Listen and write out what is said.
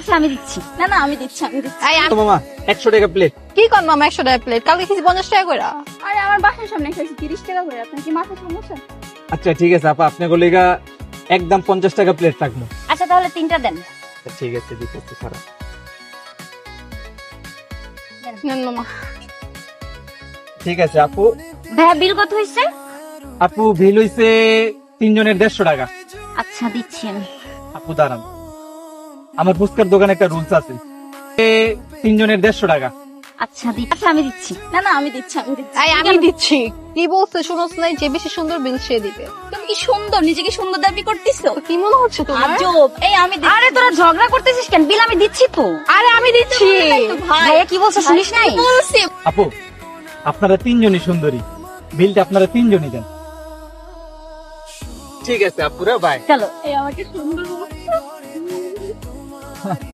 আচ্ছা আমি দিচ্ছি। না না আমি দিচ্ছি তো মামা 100 টাকা প্লেট। কি কর মামা 100 টাকা প্লেট, কালকে খেয়েছি 50 টাকা করে। আরে আমার বাসার সামনে খাইছি 30 টাকা করে, আপনার কি মাথা সমস্যা? আচ্ছা ঠিক আছে আপা, আপনার গলিগা একদম 50 টাকা প্লেট থাকবো। আচ্ছা তাহলে 3টা দেন। ঠিক আছে দিতেছি খারাপ। নেন মামা। ঠিক আছে আপু। ভাইয়া বিল কত হয়েছে? আপু বিল হইছে 3 জনের 150 টাকা। আচ্ছা দিচ্ছি আমি। আপু দাঁড়ান, আমার ফুচকার দোকানে একটা রুলস আছে, 3 জনের 150 টাকা। আচ্ছা আচ্ছা আমি দিচ্ছি। না না আমি দিচ্ছি আমি দিচ্ছি। কি বলছে শুনোস নাই, যে বেশি সুন্দর বিল সে দিবে। তুমি কি সুন্দর, নিজেকে সুন্দর দাবি করতেছো? কি মনে হচ্ছে তোমার? আজব। এই আমি দিচ্ছি। আরে তোরা ঝগড়া করতেছিস কেন? বিল আমি দিচ্ছি তো। আরে আমি দিচ্ছি। ভাইয়া কি বলছে শুনিস নাই? বলছি আপু আপনারা 3 জনই সুন্দরী, বিলটা আপনারা 3 জনই দেন। ঠিক আছে আপুরা, বাই। চলো। এই আমাকে সুন্দর বলছো।